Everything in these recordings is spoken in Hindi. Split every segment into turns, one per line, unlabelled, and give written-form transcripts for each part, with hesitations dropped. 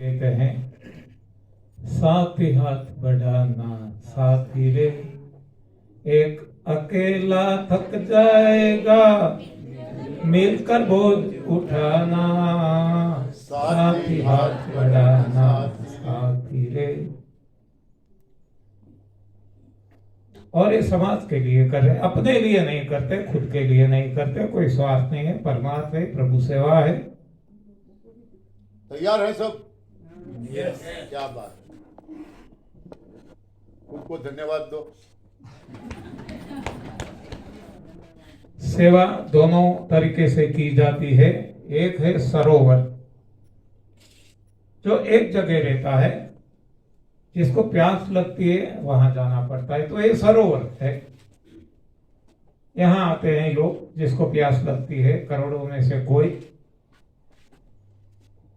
कहते हैं साथ ही हाथ बढ़ाना साथी रे, एक अकेला थक जाएगा मिलकर बोझ उठाना, साथ ही हाथ बढ़ाना साथी रे। और ये समाज के लिए कर रहे, अपने लिए नहीं करते, खुद के लिए नहीं करते, कोई स्वार्थ नहीं है, परमार्थ है, प्रभु सेवा है।
तैयार है सब? यस। क्या बात है, खुद को धन्यवाद दो।
सेवा दोनों तरीके से की जाती है। एक है सरोवर, जो एक जगह रहता है, जिसको प्यास लगती है वहां जाना पड़ता है, तो ये सरोवर है। यहाँ आते हैं लोग जिसको प्यास लगती है, करोड़ों में से कोई।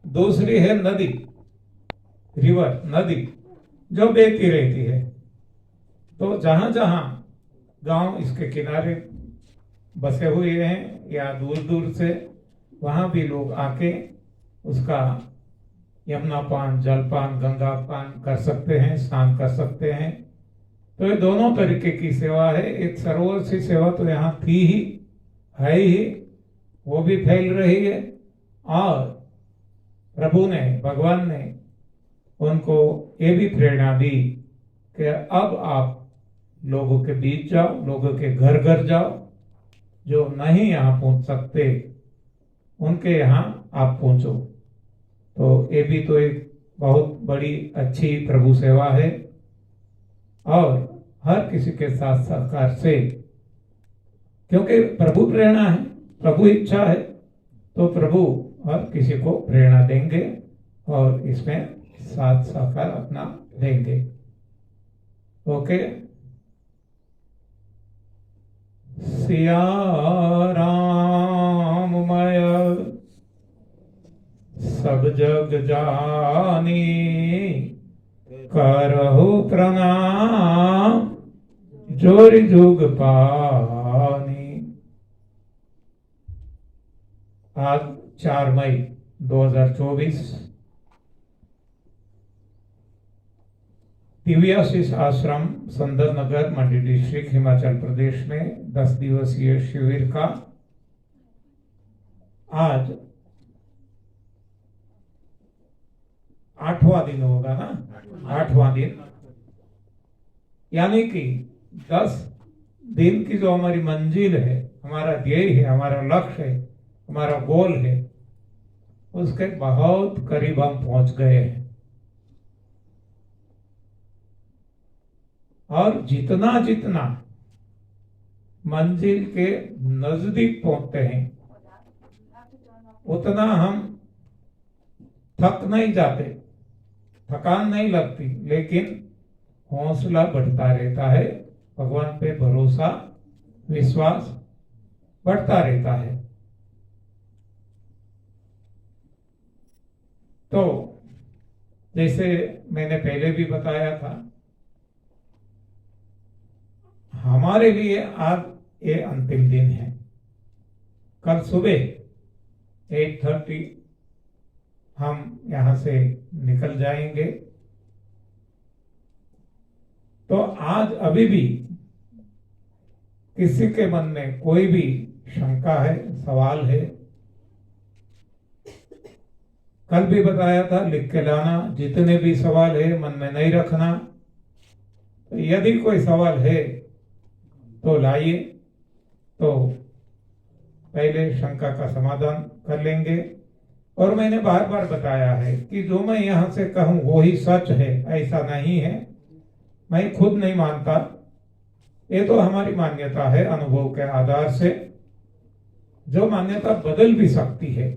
दूसरी है नदी, रिवर, नदी जो बहती रहती है। तो जहां जहां गांव इसके किनारे बसे हुए हैं या दूर दूर से, वहां भी लोग आके उसका यमुना पान, जलपान, गंगा पान कर सकते हैं, स्नान कर सकते हैं। तो ये दोनों तरीके की सेवा है। एक सरोवर सी सेवा तो यहाँ थी ही, है ही, वो भी फैल रही है। और प्रभु ने, भगवान ने उनको ये भी प्रेरणा दी कि अब आप लोगों के बीच जाओ, लोगों के घर घर जाओ, जो नहीं यहाँ पहुंच सकते उनके यहाँ आप पहुंचो। तो ये भी तो एक बहुत बड़ी अच्छी प्रभु सेवा है। और हर किसी के साथ सहकार से, क्योंकि प्रभु प्रेरणा है, प्रभु इच्छा है, तो प्रभु हर किसी को प्रेरणा देंगे और इसमें साथ सहकार अपना देंगे। ओके। सिया राममय सब जग जानी, करहु प्रणाम जोरि जुग पानी। आज 4 मई 2024 दिव्याशीष आश्रम सुंदर नगर मंडी डिस्ट्रिक्ट हिमाचल प्रदेश में 10 दिवसीय शिविर का आज 8वां दिन होगा ना, 8वां दिन। यानी कि 10 दिन की जो हमारी मंजिल है, हमारा ध्येय है, हमारा लक्ष्य है, हमारा गोल है, उसके बहुत करीब हम पहुंच गए हैं। और जितना जितना मंजिल के नजदीक पहुंचते हैं, उतना हम थक नहीं जाते, थकान नहीं लगती, लेकिन हौसला बढ़ता रहता है, भगवान पे भरोसा, विश्वास बढ़ता रहता है। तो जैसे मैंने पहले भी बताया था, हमारे लिए आज ये अंतिम दिन है। कल सुबह 8:30 हम यहां से निकल जाएंगे। तो आज अभी भी किसी के मन में कोई भी शंका है, सवाल है, कल भी बताया था, लिख के लाना। जितने भी सवाल है मन में नहीं रखना। तो यदि कोई सवाल है तो लाइए, तो पहले शंका का समाधान कर लेंगे। और मैंने बार बार बताया है कि जो मैं यहां से कहूं वो ही सच है, ऐसा नहीं है। मैं खुद नहीं मानता, ये तो हमारी मान्यता है अनुभव के आधार से, जो मान्यता बदल भी सकती है।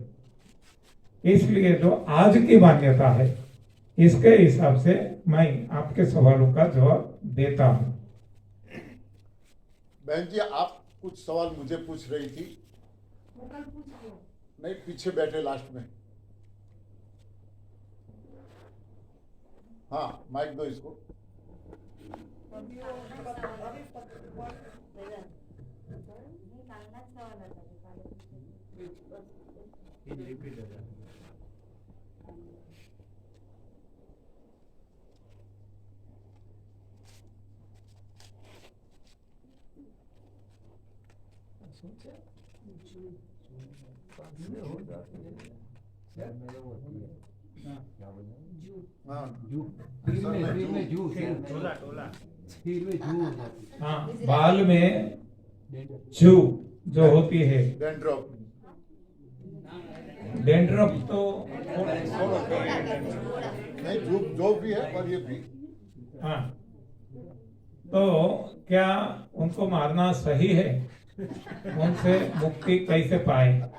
इसलिए जो आज की मान्यता है, इसके हिसाब से मैं आपके सवालों का जवाब देता हूं।
बहन जी, आप कुछ सवाल मुझे पूछ रही थी। नहीं, पीछे बैठे लास्ट में। हाँ, माइक दो इसको। हाँ
हाँ, बाल में जू जो होती है,
डेंड्रफ
डेंड्रफ तो
नहीं, जो भी है पर ये भी
हाँ, तो क्या उनको मारना सही है? उनसे मुक्ति कैसे पाए?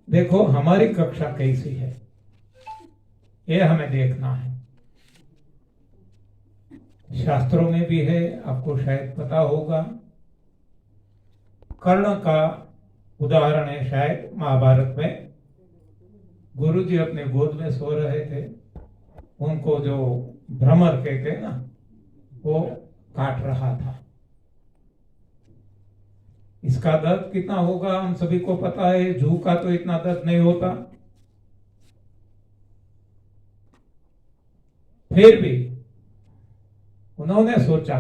देखो हमारी कक्षा कैसी है, ये हमें देखना है। शास्त्रों में भी है, आपको शायद पता होगा, कर्ण का उदाहरण है शायद महाभारत में। गुरुजी अपने गोद में सो रहे थे, उनको जो भ्रमर कहते हैं ना, वो काट रहा था। इसका दर्द कितना होगा हम सभी को पता है, जू का तो इतना दर्द नहीं होता। फिर भी उन्होंने सोचा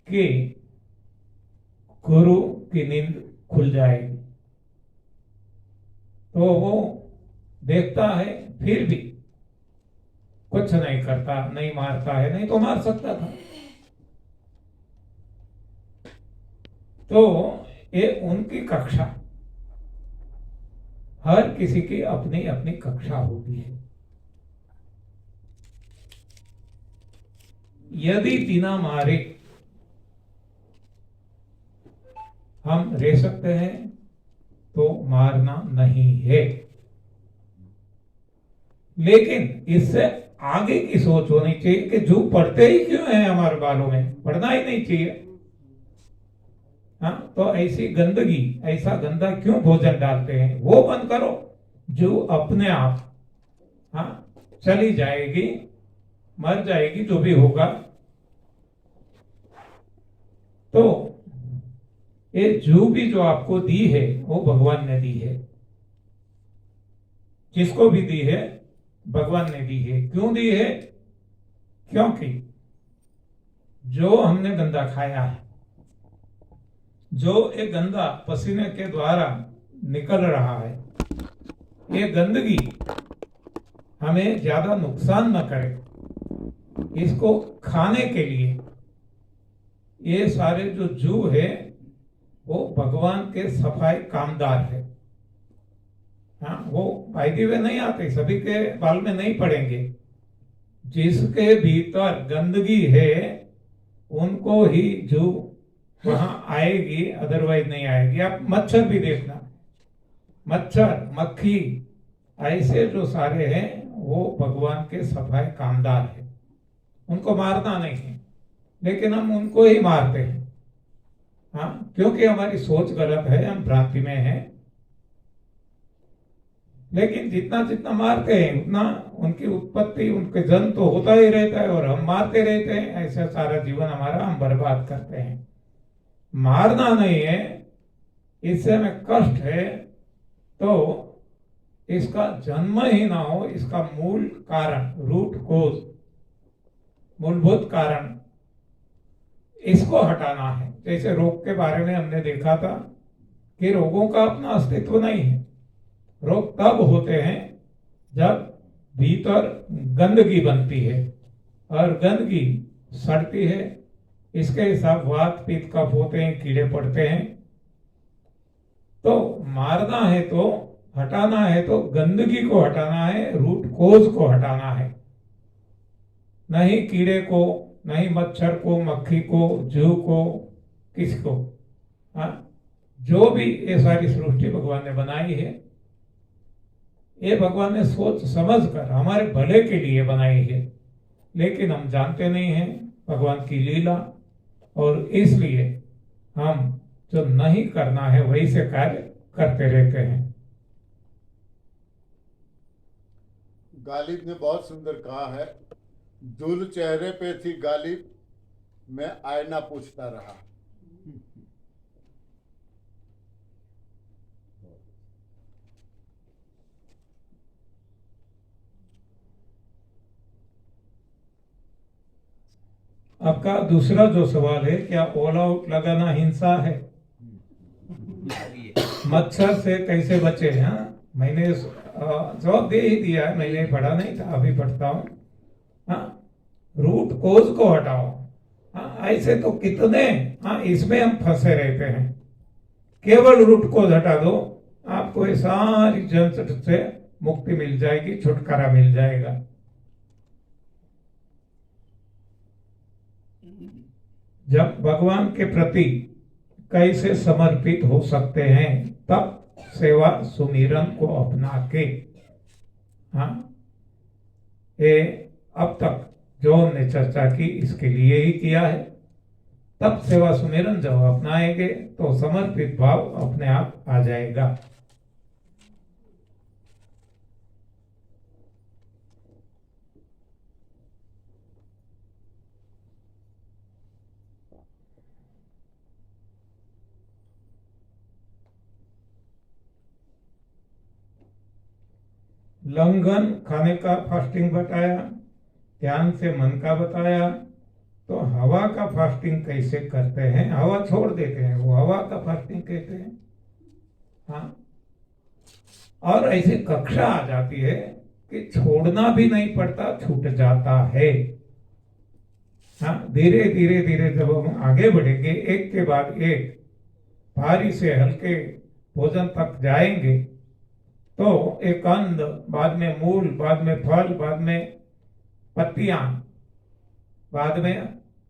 कि गुरु की नींद खुल जाएगी, तो वो देखता है, फिर भी कुछ नहीं करता, नहीं मारता है, नहीं तो मार सकता था। तो ये उनकी कक्षा, हर किसी की अपनी अपनी कक्षा होती है। यदि बिना मारे हम रह सकते हैं तो मारना नहीं है, लेकिन इससे आगे की सोच होनी चाहिए कि जो पढ़ते ही क्यों है हमारे बालों में, पढ़ना ही नहीं चाहिए। हाँ, तो ऐसी गंदगी, ऐसा गंदा क्यों भोजन डालते हैं, वो बंद करो। जो अपने आप हाँ चली जाएगी, मर जाएगी, जो भी होगा। तो ये जो भी जो आपको दी है वो भगवान ने दी है, जिसको भी दी है भगवान ने दी है। क्यों दी है? क्योंकि जो हमने गंदा खाया है, जो एक गंदा पसीने के द्वारा निकल रहा है, ये गंदगी हमें ज्यादा नुकसान न करे, इसको खाने के लिए ये सारे जो जू है वो भगवान के सफाई कामदार है। हाँ, वो फायदे में नहीं आते, सभी के बाल में नहीं पड़ेंगे। जिसके भीतर गंदगी है उनको ही जू वहां आएगी, अदरवाइज नहीं आएगी। आप मच्छर भी देखना, मच्छर, मक्खी, ऐसे जो सारे हैं वो भगवान के सफाई कामदार है, उनको मारना नहीं है, लेकिन हम उनको ही मारते हैं। हाँ, क्योंकि हमारी सोच गलत है, हम भ्रांति में हैं। लेकिन जितना जितना मारते हैं उतना उनकी उत्पत्ति, उनके जन्म तो होता ही रहता है, और हम मारते रहते हैं। ऐसा सारा जीवन हमारा हम बर्बाद करते हैं। मारना नहीं है, इससे हमें कष्ट है, तो इसका जन्म ही ना हो, इसका मूल कारण, रूट कोज, मूलभूत कारण, इसको हटाना है। जैसे रोग के बारे में हमने देखा था कि रोगों का अपना अस्तित्व नहीं है। रोग तब होते हैं जब भीतर गंदगी बनती है, और गंदगी सड़ती है, इसके हिसाब वात पित्त कफ होते हैं, कीड़े पड़ते हैं। तो मारना है तो, हटाना है तो गंदगी को हटाना है, रूट कोज को हटाना है, नहीं कीड़े को, नहीं मच्छर को, मक्खी को, जू को, किसको। हाँ, जो भी ये सारी सृष्टि भगवान ने बनाई है, ये भगवान ने सोच समझ कर हमारे भले के लिए बनाई है, लेकिन हम जानते नहीं हैं भगवान की लीला, और इसलिए हम जो नहीं करना है वही से कार्य करते रहते हैं।
गालिब ने बहुत सुंदर कहा है, दुल चेहरे पे थी गालिब, मैं आईना पूछता रहा।
आपका दूसरा जो सवाल है, क्या ऑल आउट लगाना हिंसा है? मच्छर से कैसे बचे? हाँ, मैंने जवाब दे ही दिया है, मैंने पढ़ा नहीं था, अभी पढ़ता हूँ। हाँ, रूट कोज को हटाओ। हाँ, ऐसे तो कितने, हाँ, इसमें हम फंसे रहते हैं। केवल रूट कोज हटा दो, आपको ये सारी झंझट से मुक्ति मिल जाएगी, छुटकारा मिल जाएगा। जब भगवान के प्रति कैसे समर्पित हो सकते हैं, तब सेवा सुमिरन को अपना के। हाँ, ये अब तक जो हमने चर्चा की इसके लिए ही किया है। तब सेवा सुमिरन जब अपनाएंगे तो समर्पित भाव अपने आप आ जाएगा। लंघन खाने का फास्टिंग बताया, ध्यान से मन का बताया। तो हवा का फास्टिंग कैसे करते हैं? हवा छोड़ देते हैं, वो हवा का फास्टिंग कहते हैं। हाँ, और ऐसी कक्षा आ जाती है कि छोड़ना भी नहीं पड़ता, छूट जाता है। हाँ, धीरे धीरे धीरे जब हम आगे बढ़ेंगे, एक के बाद एक भारी से हल्के भोजन तक जाएंगे, तो एक कंद, बाद में मूल, बाद में फल, बाद में पत्तियां, बाद में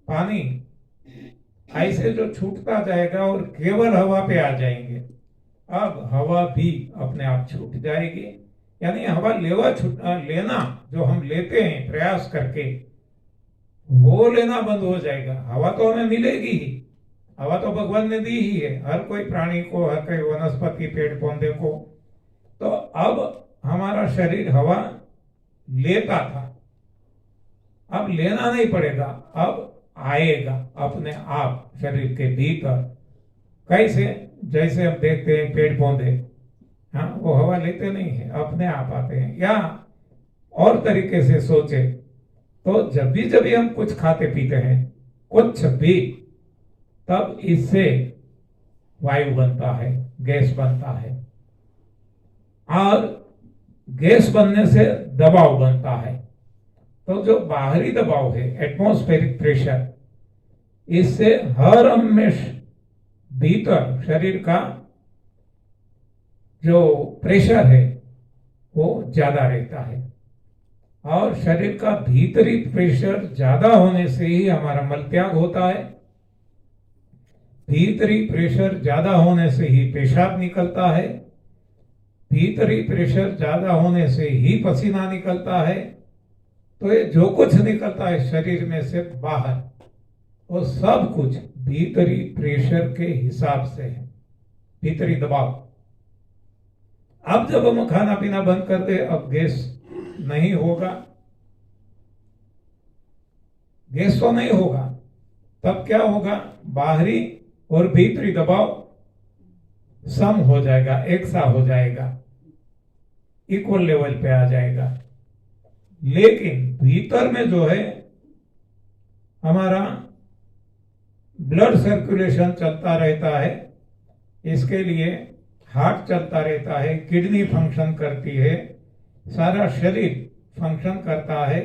पानी, ऐसे जो छूटता जाएगा और केवल हवा पे आ जाएंगे। अब हवा भी अपने आप छूट जाएगी। यानी हवा लेना जो हम लेते हैं प्रयास करके, वो लेना बंद हो जाएगा। हवा तो हमें मिलेगी ही, हवा तो भगवान ने दी ही है हर कोई प्राणी को, हर कोई वनस्पति, पेड़ पौधे को। तो अब हमारा शरीर हवा लेता था, अब लेना नहीं पड़ेगा, अब आएगा अपने आप शरीर के भीतर। कैसे? जैसे हम देखते हैं पेड़ पौधे, हाँ, वो हवा लेते नहीं है, अपने आप आते हैं। या और तरीके से सोचे तो जब भी हम कुछ खाते पीते हैं, कुछ भी, तब इससे वायु बनता है, गैस बनता है, और गैस बनने से दबाव बनता है। तो जो बाहरी दबाव है, एटमॉस्फेरिक प्रेशर, इससे हर हमेश भीतर शरीर का जो प्रेशर है वो ज्यादा रहता है। और शरीर का भीतरी प्रेशर ज्यादा होने से ही हमारा मल त्याग होता है। भीतरी प्रेशर ज्यादा होने से ही पेशाब निकलता है। भीतरी प्रेशर ज्यादा होने से ही पसीना निकलता है। तो ये जो कुछ निकलता है शरीर में से बाहर, वो सब कुछ भीतरी प्रेशर के हिसाब से है, भीतरी दबाव। अब जब हम खाना पीना बंद कर दे, अब गैस नहीं होगा, गैस तो नहीं होगा, तब क्या होगा? बाहरी और भीतरी दबाव सम हो जाएगा, एक सा हो जाएगा, इक्वल लेवल पे आ जाएगा। लेकिन भीतर में जो है हमारा ब्लड सर्कुलेशन चलता रहता है, इसके लिए हार्ट चलता रहता है, किडनी फंक्शन करती है, सारा शरीर फंक्शन करता है।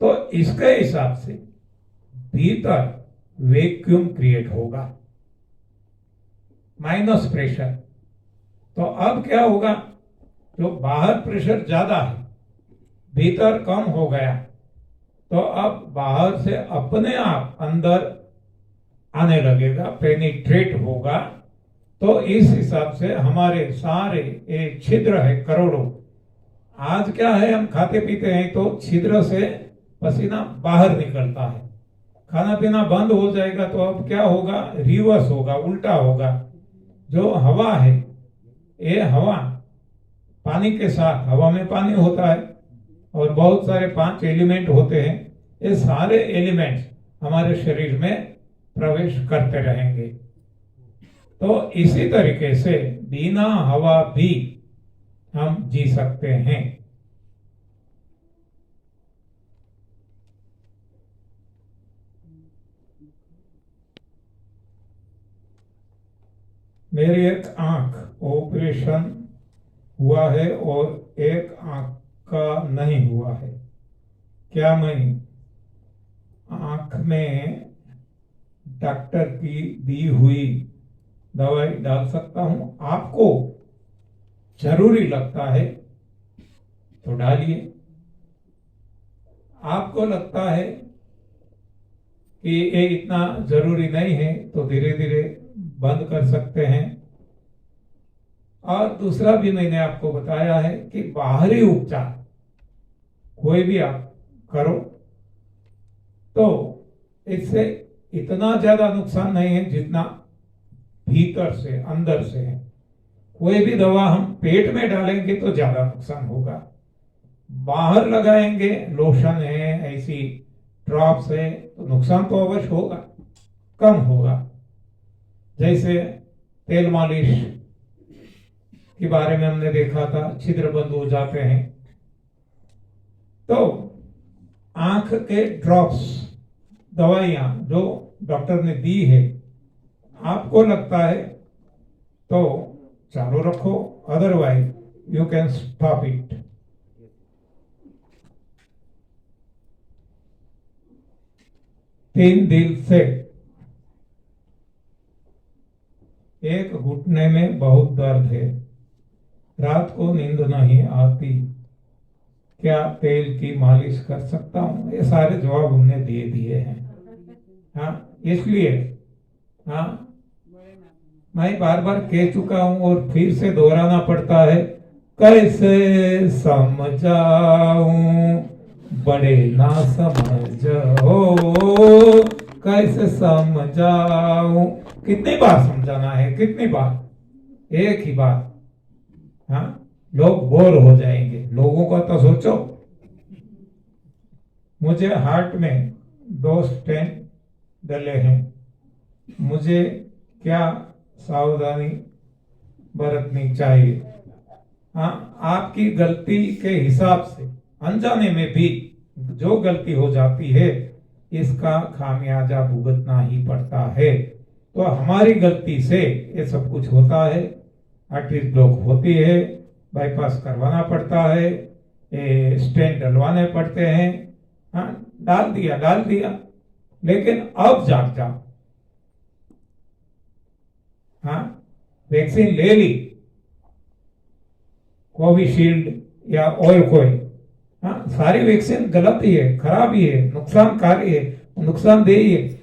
तो इसके हिसाब से भीतर वैक्यूम क्रिएट होगा, माइनस प्रेशर। तो अब क्या होगा? जो बाहर प्रेशर ज्यादा है, भीतर कम हो गया, तो अब बाहर से अपने आप अंदर आने लगेगा, पेनिट्रेट होगा। तो इस हिसाब से हमारे सारे एक छिद्र है करोड़ों, आज क्या है, हम खाते पीते हैं तो छिद्र से पसीना बाहर निकलता है। खाना पीना बंद हो जाएगा तो अब क्या होगा? रिवर्स होगा, उल्टा होगा। जो हवा है, ये हवा पानी के साथ, हवा में पानी होता है और बहुत सारे 5 एलिमेंट होते हैं, ये सारे एलिमेंट्स हमारे शरीर में प्रवेश करते रहेंगे। तो इसी तरीके से बिना हवा भी हम जी सकते हैं। मेरी एक आंख ऑपरेशन हुआ है और एक आंख का नहीं हुआ है। क्या मैं आंख में डॉक्टर की दी हुई दवाई डाल सकता हूं? आपको जरूरी लगता है तो डालिए। आपको लगता है कि ये इतना जरूरी नहीं है तो धीरे धीरे बंद कर सकते हैं। और दूसरा भी मैंने आपको बताया है कि बाहरी उपचार कोई भी आप करो तो इससे इतना ज्यादा नुकसान नहीं है जितना भीतर से अंदर से है। कोई भी दवा हम पेट में डालेंगे तो ज्यादा नुकसान होगा, बाहर लगाएंगे, लोशन है, ऐसी ड्रॉप्स है, तो नुकसान तो अवश्य होगा, कम होगा। जैसे तेल मालिश के बारे में हमने देखा था, छिद्र बंद हो जाते हैं। तो आंख के ड्रॉप्स दवाइयां जो डॉक्टर ने दी है, आपको लगता है तो चालू रखो, otherwise you can stop it. तीन दिन से एक घुटने में बहुत दर्द है, रात को नींद नहीं आती, क्या तेल की मालिश कर सकता हूं? ये सारे जवाब हमने दे दिए हैं। हाँ, इसलिए हाँ, मैं बार बार कह चुका हूं और फिर से दोहराना पड़ता है, कैसे समझाऊं बड़े ना समझो, कैसे समझाऊं। कितनी बार समझाना है, कितनी बार? एक ही बार। हाँ, लोग बोर हो जाएंगे। लोगों का तो सोचो, मुझे हार्ट में 2 स्टेंट डले हैं, मुझे क्या सावधानी बरतनी चाहिए? हाँ, आपकी गलती के हिसाब से अनजाने में भी जो गलती हो जाती है इसका खामियाजा भुगतना ही पड़ता है। तो हमारी गलती से ये सब कुछ होता है, आर्टरी ब्लॉक होती है, बाईपास करवाना पड़ता है, स्टेंट डलवाने पड़ते हैं। हाँ, डाल दिया, लेकिन अब जाग जाओ। हाँ, वैक्सीन ले ली, कोविशील्ड या और कोई, हाँ, सारी वैक्सीन गलत ही है, खराब ही है, नुकसानकारी है, नुकसानदेही है।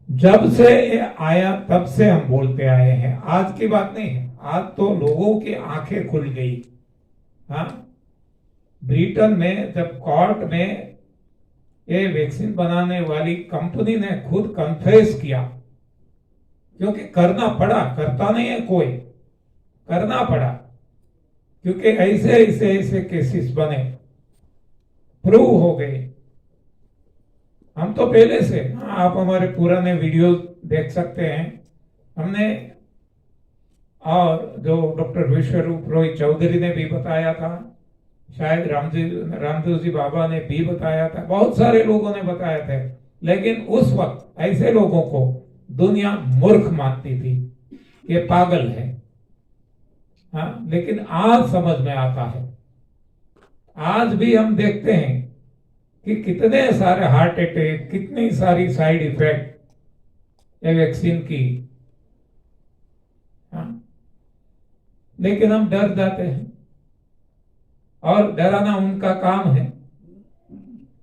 जब से ये आया तब से हम बोलते आए हैं, आज की बात नहीं है। आज तो लोगों की आंखें खुल गई। हाँ, ब्रिटेन में जब कोर्ट में ये वैक्सीन बनाने वाली कंपनी ने खुद कन्फेस किया, क्योंकि करना पड़ा, करता नहीं है कोई, करना पड़ा, क्योंकि ऐसे केसेस बने, प्रूव हो गए। हम तो पहले से, आप हमारे पुराने वीडियो देख सकते हैं, हमने, और जो डॉक्टर विश्वरूप रॉय चौधरी ने भी बताया था, शायद रामदेव जी बाबा ने भी बताया था, बहुत सारे लोगों ने बताया था। लेकिन उस वक्त ऐसे लोगों को दुनिया मूर्ख मानती थी, ये पागल है। हाँ, लेकिन आज समझ में आता है। आज भी हम देखते हैं कि कितने सारे हार्ट अटैक, कितनी सारी साइड इफेक्ट ये वैक्सीन की। हाँ, लेकिन हम डर जाते हैं, और डराना उनका काम है।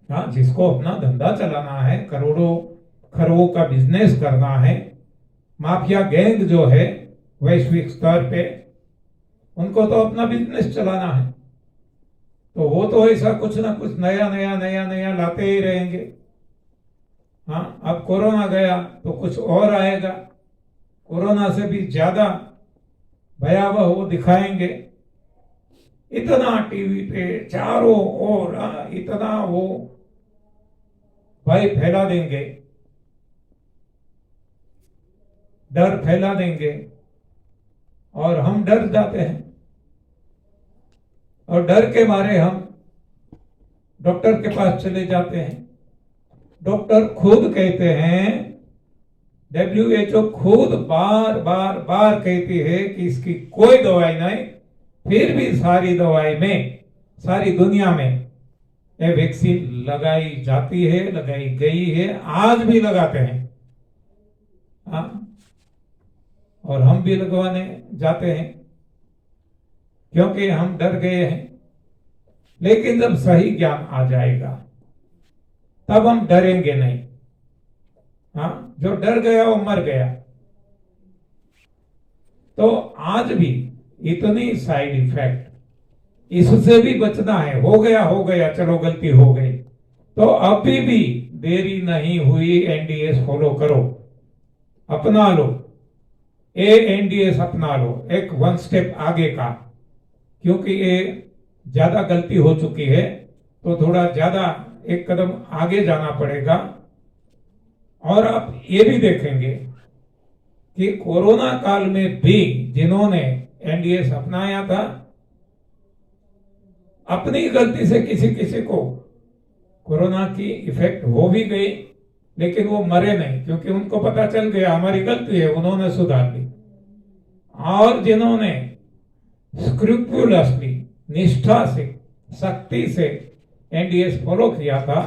हाँ, जिसको अपना धंधा चलाना है, करोड़ों खरबों का बिजनेस करना है, माफिया गैंग जो है वैश्विक स्तर पे, उनको तो अपना बिजनेस चलाना है, तो वो तो ऐसा कुछ ना कुछ नया लाते ही रहेंगे। हाँ, अब कोरोना गया तो कुछ और आएगा, कोरोना से भी ज्यादा भयावह वो दिखाएंगे। इतना टीवी पे चारों ओर इतना वो भय फैला देंगे, डर फैला देंगे, और हम डर जाते हैं। और डर के मारे हम डॉक्टर के पास चले जाते हैं। डॉक्टर खुद कहते हैं WHO खुद बार बार बार कहती है कि इसकी कोई दवाई नहीं, फिर भी सारी दवाई में, सारी दुनिया में ये वैक्सीन लगाई जाती है, लगाई गई है, आज भी लगाते हैं। हाँ, और हम भी लगवाने जाते हैं क्योंकि हम डर गए हैं। लेकिन जब सही ज्ञान आ जाएगा तब हम डरेंगे नहीं। हाँ, जो डर गया वो मर गया। तो आज भी इतनी साइड इफेक्ट, इससे भी बचना है। हो गया, चलो गलती हो गई, तो अभी भी देरी नहीं हुई। एनडीएस फॉलो करो, अपना लो, एनडीएस अपना लो, एक वन स्टेप आगे का। क्योंकि ये ज्यादा गलती हो चुकी है तो थोड़ा ज्यादा एक कदम आगे जाना पड़ेगा। और आप ये भी देखेंगे कि कोरोना काल में भी जिन्होंने एनडीएस अपनाया था, अपनी गलती से किसी किसी को कोरोना की इफेक्ट हो भी गई, लेकिन वो मरे नहीं, क्योंकि उनको पता चल गया हमारी गलती है, उन्होंने सुधार ली। और जिन्होंने स्क्रूपुलसली, निष्ठा से, सख्ती से एनडीएस फॉलो किया था,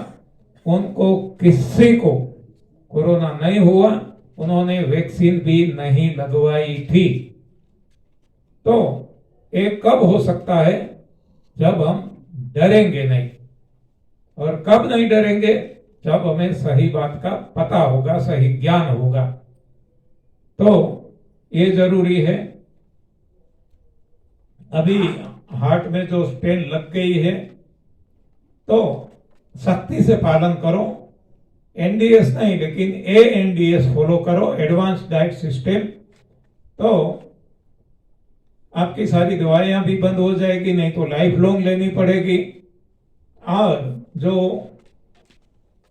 उनको किसी को कोरोना नहीं हुआ, उन्होंने वैक्सीन भी नहीं लगवाई थी। तो एक कब हो सकता है? जब हम डरेंगे नहीं। और कब नहीं डरेंगे? जब हमें सही बात का पता होगा, सही ज्ञान होगा। तो ये जरूरी है। अभी हार्ट में जो स्टेन लग गई है तो सख्ती से पालन करो। एनडीएस नहीं, लेकिन एएनडीएस फॉलो करो, एडवांस डाइट सिस्टम। तो आपकी सारी दवाइयां भी बंद हो जाएगी, नहीं तो लाइफ लॉन्ग लेनी पड़ेगी। और जो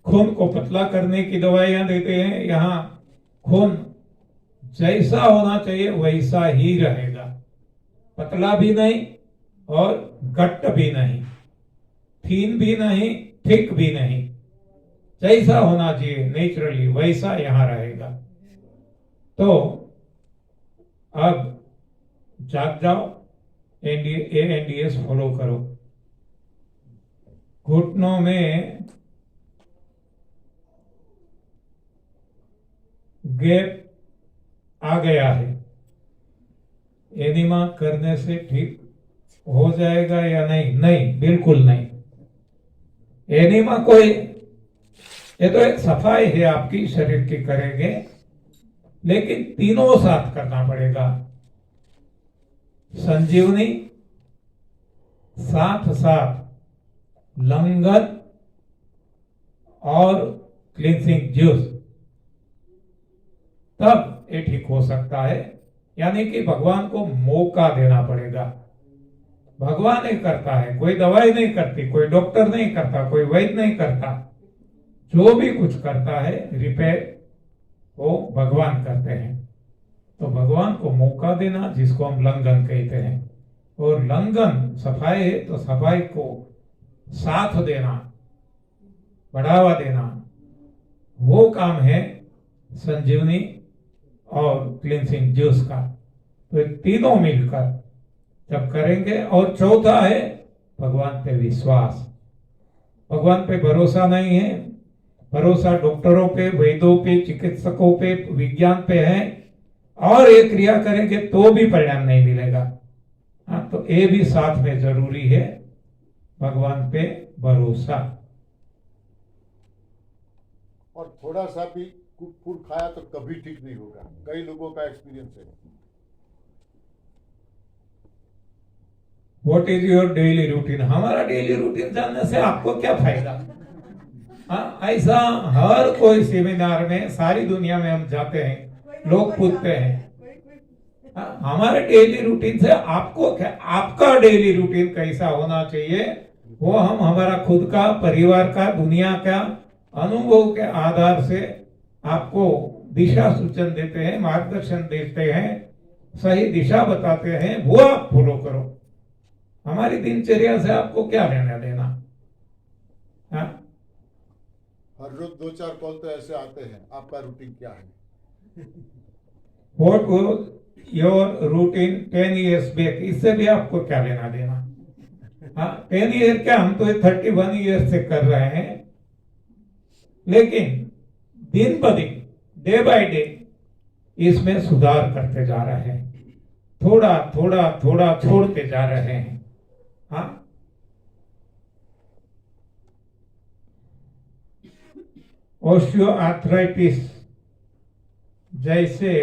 खून को पतला करने की दवाइयां देते हैं, यहाँ खून जैसा होना चाहिए वैसा ही रहेगा, पतला भी नहीं और गट्ट भी नहीं, थीन भी नहीं, थिक भी नहीं, जैसा होना चाहिए नेचुरली वैसा यहां रहेगा। तो अब जाग जाओ, एएनडीएस फॉलो करो। घुटनों में गैप आ गया है, एनिमा करने से ठीक हो जाएगा या नहीं? नहीं, बिल्कुल नहीं। एनिमा कोई, ये तो एक सफाई है आपकी शरीर की करेंगे, लेकिन तीनों साथ करना पड़ेगा। संजीवनी, साथ साथ लंगन और क्लींसिंग जूस, तब ये ठीक हो सकता है। यानी कि भगवान को मौका देना पड़ेगा। भगवान ही करता है, कोई दवाई नहीं करती, कोई डॉक्टर नहीं करता, कोई वैद्य नहीं करता। जो भी कुछ करता है रिपेयर वो भगवान करते हैं। तो भगवान को मौका देना, जिसको हम लंघन कहते हैं। और लंघन सफाई है, तो सफाई को साथ देना, बढ़ावा देना, वो काम है संजीवनी और क्लींसिंग जूस का। तो ये तीनों मिलकर जब करेंगे। और चौथा है भगवान पे विश्वास। भगवान पे भरोसा नहीं है, भरोसा डॉक्टरों पे, वैद्यों पे, चिकित्सकों पे, विज्ञान पे है, और ये क्रिया करेंगे तो भी परिणाम नहीं मिलेगा। हाँ, तो ये भी साथ में जरूरी है, भगवान पे भरोसा।
और थोड़ा सा भी फूड खाया तो कभी ठीक नहीं होगा, कई लोगों का एक्सपीरियंस है।
What is your daily routine? हमारा डेली रूटीन जानने से आपको क्या फायदा? हाँ, ऐसा हर कोई सेमिनार में सारी दुनिया में हम जाते हैं, लोग पूछते हैं हमारे डेली रूटीन से आपको क्या, आपका डेली रूटीन कैसा होना चाहिए, वो हम हमारा खुद का, परिवार का, दुनिया का अनुभव के आधार से आपको दिशा सूचन देते हैं, मार्गदर्शन देते हैं, सही दिशा बताते हैं, वो आप फॉलो करो। हमारी दिनचर्या से आपको क्या लेना देना? हाँ?
हर रोज 2-4 कॉल तो ऐसे आते हैं, आपका रूटीन क्या है?
What was your routine 10 years back, इससे भी आपको क्या लेना देना। हाँ, 10 ईयर क्या, हम तो 31 ईयर से कर रहे हैं, लेकिन दिन ब दिन, डे बाय डे इसमें सुधार करते जा रहे हैं, थोड़ा थोड़ा थोड़ा छोड़ते जा रहे हैं। हाँ, ऑस्टियोआर्थराइटिस जैसे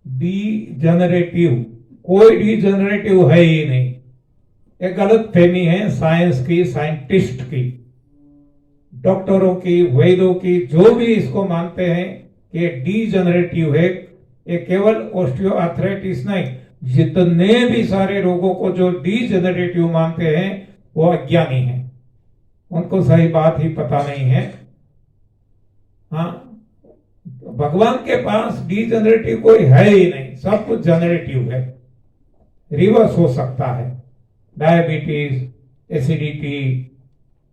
डीजनरेटिव, कोई डीजनरेटिव है ही नहीं, एक गलत फहमी है साइंस की, साइंटिस्ट की, डॉक्टरों की, वैद्यों की, जो भी इसको मानते हैं कि डीजनरेटिव है। ये केवल ऑस्टियोआर्थराइटिस नहीं, जितने भी सारे रोगों को जो डीजनरेटिव मानते हैं वो अज्ञानी हैं, उनको सही बात ही पता नहीं है। हाँ, भगवान के पास डीजनरेटिव कोई है ही नहीं, सब कुछ जनरेटिव है, रिवर्स हो सकता है। डायबिटीज, एसिडिटी,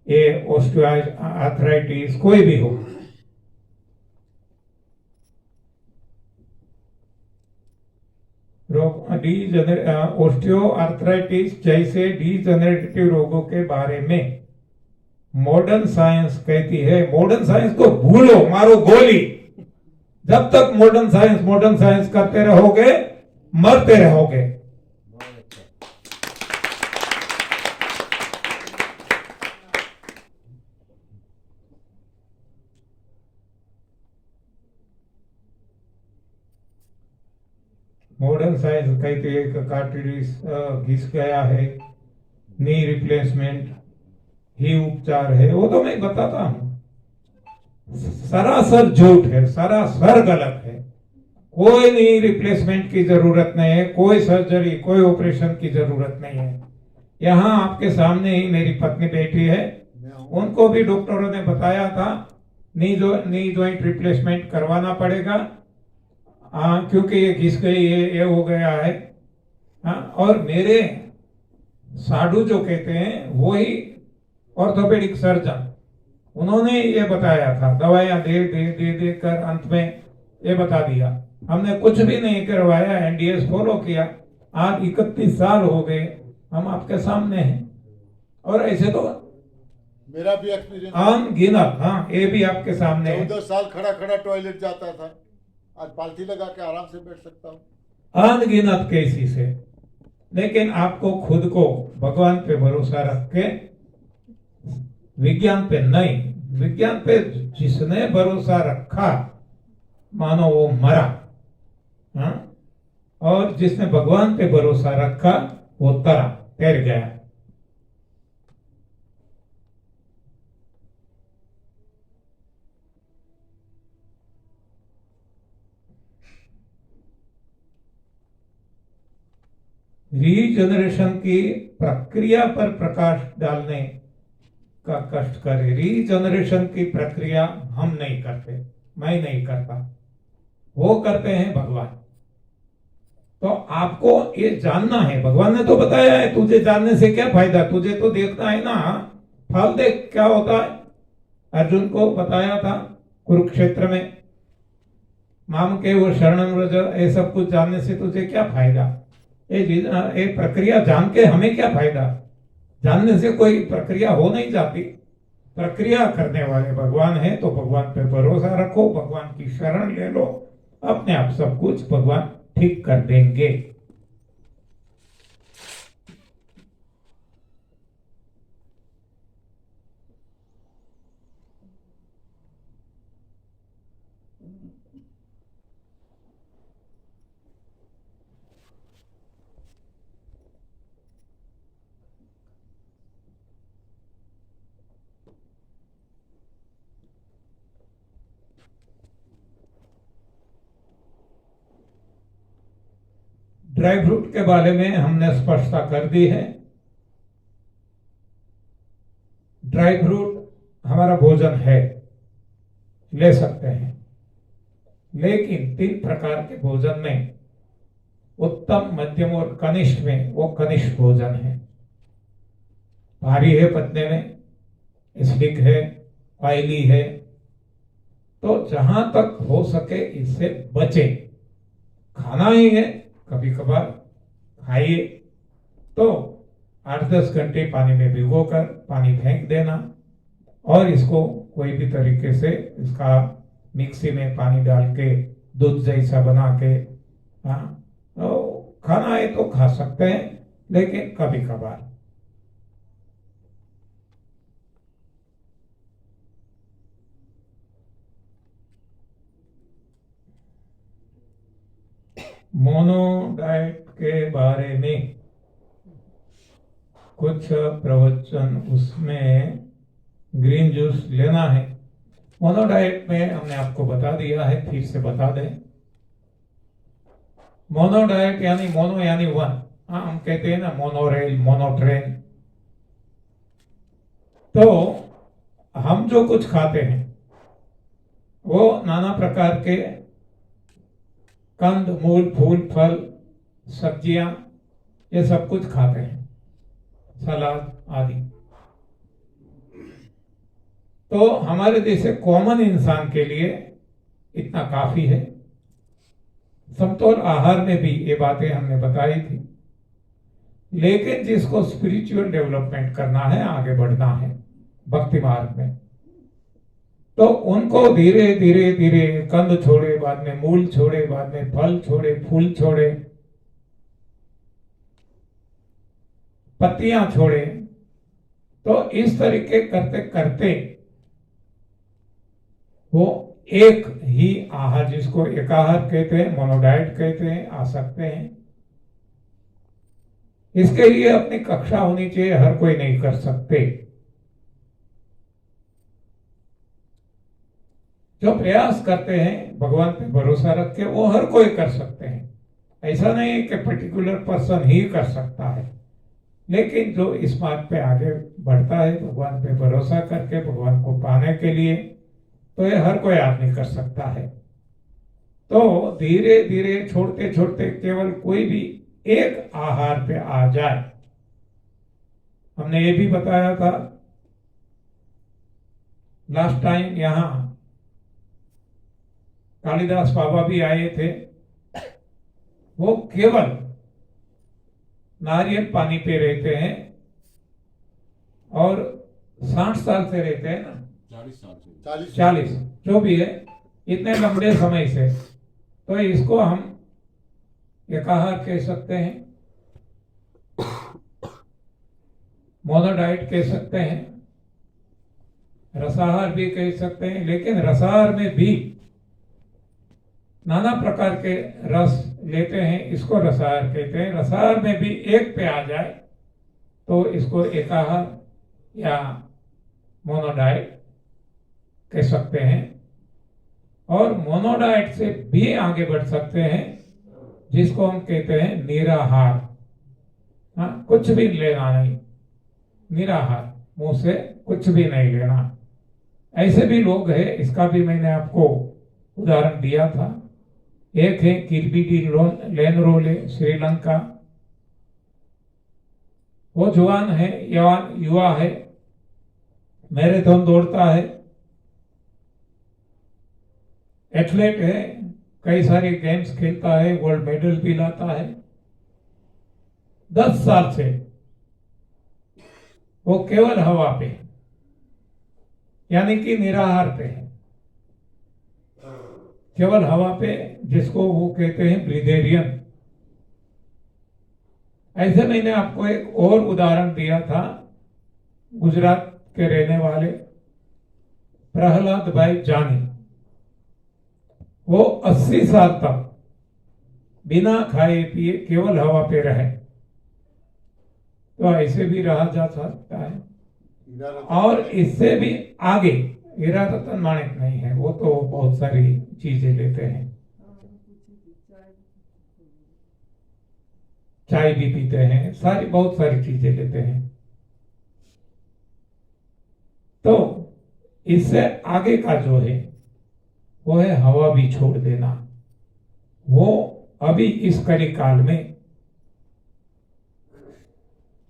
ये ऑस्टियोआर्थराइटिस कोई भी हो। ऑस्टियोआर्थराइटिस जैसे डीजनरेटिव रोगों के बारे में मॉडर्न साइंस कहती है, मॉडर्न साइंस को भूलो, मारो गोली। जब तक मॉडर्न साइंस करते रहोगे मरते रहोगे। मॉडर्न साइंस कहती है कि कार्टिलिज घिस गया है, नी रिप्लेसमेंट ही उपचार है, वो तो मैं बताता हूं, सरासर झूठ है, सरासर गलत है। कोई नी रिप्लेसमेंट की जरूरत नहीं है, कोई सर्जरी, कोई ऑपरेशन की जरूरत नहीं है। यहाँ आपके सामने ही मेरी पत्नी बैठी है, उनको भी डॉक्टरों ने बताया था नी जॉइंट रिप्लेसमेंट करवाना पड़ेगा, क्योंकि ये घिस गई है, ये हो गया है। और मेरे साधु जो कहते हैं वही ऑर्थोपेडिक सर्जन, उन्होंने ये बताया था, दवाइयां दे दे दे दे कर अंत में ये बता दिया। हमने कुछ भी नहीं करवाया, एनडीएस फॉलो किया, आज 31 साल हो गए, हम आपके सामने हैं। और ऐसे तो
मेरा भी एक्सपीरियंस
अनगिनत, हाँ, ये भी आपके सामने है।
14 साल खड़ा खड़ा टॉयलेट जाता था, आज पालथी लगा के आराम से बैठ सकता हूँ।
अनगिनत केसेस है, लेकिन आपको खुद को भगवान पे भरोसा रख के, विज्ञान पे नहीं, विज्ञान पे जिसने भरोसा रखा मानो वो मरा, हाँ? और जिसने भगवान पे भरोसा रखा वो तैर गया। रीजनरेशन की प्रक्रिया पर प्रकाश डालने का कष्ट करे। रीजनरेशन की प्रक्रिया हम नहीं करते, मैं नहीं करता, वो करते हैं भगवान। तो आपको ये जानना है, भगवान ने तो बताया है, तुझे जानने से क्या फायदा, तुझे तो देखना है ना, फल देख क्या होता है। अर्जुन को बताया था कुरुक्षेत्र में, माम के वो शरणम व्रज, ये सब कुछ जानने से तुझे क्या फायदा, ये प्रक्रिया जान के हमें क्या फायदा। जानने से कोई प्रक्रिया हो नहीं जाती, प्रक्रिया करने वाले भगवान है, तो भगवान पे भरोसा रखो, भगवान की शरण ले लो, अपने आप सब कुछ भगवान ठीक कर देंगे। ड्राई फ्रूट के बारे में हमने स्पष्टता कर दी है। ड्राई फ्रूट हमारा भोजन है, ले सकते हैं, लेकिन 3 प्रकार के भोजन में उत्तम, मध्यम और कनिष्ठ में वो कनिष्ठ भोजन है। भारी है पचने में, एसिडिक है, ऑयली है, तो जहां तक हो सके इससे बचे। खाना ही है, कभी कभार खाइए तो 8-10 घंटे पानी में भिगोकर पानी फेंक देना और इसको कोई भी तरीके से इसका मिक्सी में पानी डाल के दूध जैसा बना के, हाँ, तो खाना है तो खा सकते हैं, लेकिन कभी कभार। मोनो डाइट के बारे में कुछ प्रवचन, उसमें ग्रीन जूस लेना है। मोनो डाइट में हमने आपको बता दिया है, फिर से बता दें। मोनो डाइट यानी मोनो यानी वन। हाँ, हम कहते हैं ना मोनो रेल, मोनो ट्रेन। तो हम जो कुछ खाते हैं वो नाना प्रकार के कंद मूल फूल फल सब्जियां, ये सब कुछ खाते हैं, सलाद आदि। तो हमारे जैसे कॉमन इंसान के लिए इतना काफी है। समतोल आहार में भी ये बातें हमने बताई थी। लेकिन जिसको स्पिरिचुअल डेवलपमेंट करना है, आगे बढ़ना है भक्ति मार्ग में, तो उनको धीरे धीरे धीरे कंद छोड़े, बाद में मूल छोड़े, बाद में फल छोड़े, फूल छोड़े, पत्तियां छोड़े। तो इस तरीके करते करते वो एक ही आहार, जिसको एकाहार कहते हैं, मोनोडाइट कहते हैं, आ सकते हैं। इसके लिए अपनी कक्षा होनी चाहिए, हर कोई नहीं कर सकते। जो प्रयास करते हैं भगवान पे भरोसा रख के, वो हर कोई कर सकते हैं। ऐसा नहीं है कि पर्टिकुलर पर्सन ही कर सकता है, लेकिन जो इस बात पे आगे बढ़ता है भगवान पे भरोसा करके, भगवान को पाने के लिए, तो ये हर कोई आदमी कर सकता है। तो धीरे धीरे छोड़ते छोड़ते केवल कोई भी एक आहार पे आ जाए। हमने ये भी बताया था लास्ट टाइम, यहां कालिदास बाबा भी आए थे। वो केवल नारियल पानी पे रहते हैं और 60 साल से रहते हैं ना, 40 जो भी है, इतने लंबे समय से। तो इसको हम एकाहार कह सकते हैं, मोनोडाइट कह सकते हैं, रसाहार भी कह सकते हैं। लेकिन रसाहार में भी नाना प्रकार के रस लेते हैं, इसको रसाहार कहते हैं। रसाहार में भी एक पे आ जाए तो इसको एकाहार या मोनोडाइट कह सकते हैं। और मोनोडाइट से भी आगे बढ़ सकते हैं, जिसको हम कहते हैं निराहार। हाँ, कुछ भी लेना नहीं, निराहार, मुंह से कुछ भी नहीं लेना। ऐसे भी लोग हैं, इसका भी मैंने आपको उदाहरण दिया था। एक है किरबीडी लेनरोले, श्रीलंका। वो जवान है, युवा है, मैराथन दौड़ता है, एथलीट है, कई सारे गेम्स खेलता है, वर्ल्ड मेडल भी लाता है। 10 साल से वो केवल हवा पे, यानी कि निराहार पे है, केवल हवा पे, जिसको वो कहते हैं ब्रिदेरियन। ऐसे मैंने आपको एक और उदाहरण दिया था, गुजरात के रहने वाले प्रहलाद भाई जानी। वो 80 साल तक बिना खाए पिए केवल हवा पे रहे। तो ऐसे भी रहा जा सकता है। और इससे भी आगे हीरा रतन माणिक नहीं है, वो तो बहुत सारी चीजें लेते हैं, चाय भी पीते हैं, बहुत सारी चीजें लेते हैं। तो इससे आगे का जो है वो है हवा भी छोड़ देना। वो अभी इस कली काल में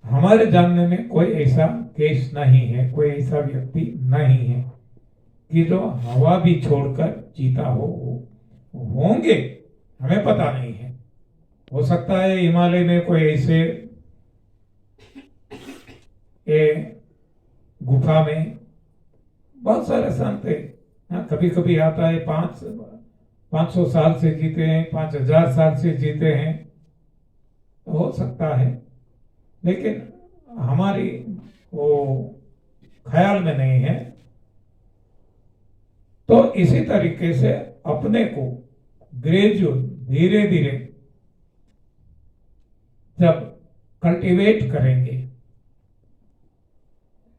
हमारे जानने में कोई ऐसा केस नहीं है, कोई ऐसा व्यक्ति नहीं है कि जो हवा भी छोड़कर जीता होंगे, हमें पता नहीं है। हो सकता है हिमालय में कोई ऐसे गुफा में बहुत सारे संत है। हाँ, कभी कभी आता है 500 साल से जीते हैं, 5000 साल से जीते हैं, हो सकता है, लेकिन हमारी वो ख्याल में नहीं है। तो इसी तरीके से अपने को ग्रेजुअल, धीरे धीरे जब कल्टीवेट करेंगे,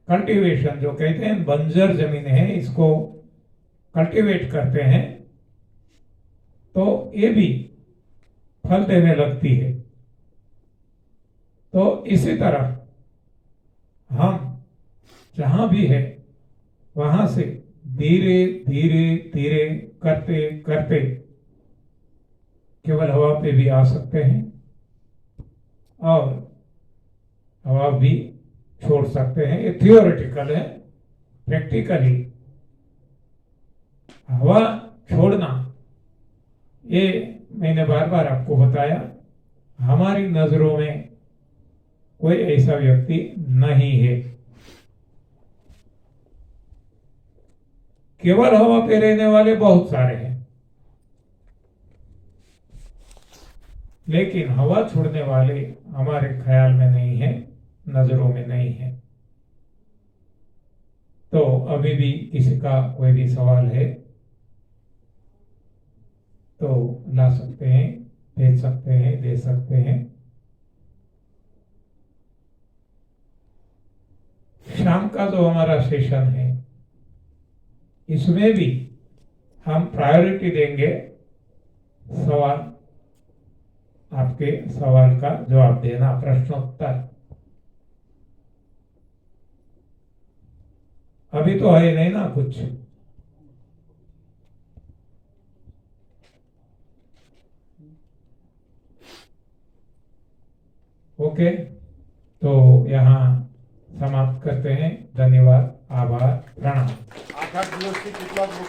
कल्टीवेशन जो कहते हैं, बंजर जमीन है, इसको कल्टीवेट करते हैं तो ये भी फल देने लगती है। तो इसी तरह हम जहां भी है वहां से धीरे धीरे धीरे करते करते केवल हवा पे भी आ सकते हैं और हवा भी छोड़ सकते हैं। ये थियोरेटिकल है। प्रैक्टिकली हवा छोड़ना, ये मैंने बार बार आपको बताया, हमारी नजरों में कोई ऐसा व्यक्ति नहीं है। केवल हवा पे रहने वाले बहुत सारे हैं, लेकिन हवा छोड़ने वाले हमारे ख्याल में नहीं है, नजरों में नहीं है। तो अभी भी किसी का कोई भी सवाल है तो ला सकते हैं, भेज सकते हैं, दे सकते हैं। शाम का जो हमारा सेशन है, इसमें भी हम प्रायोरिटी देंगे सवाल, आपके सवाल का जवाब देना, प्रश्नोत्तर। अभी तो है नहीं ना कुछ। ओके, तो यहाँ समाप्त करते हैं। धन्यवाद, आभार, प्रणाम।
8 દિવસથી કેટલા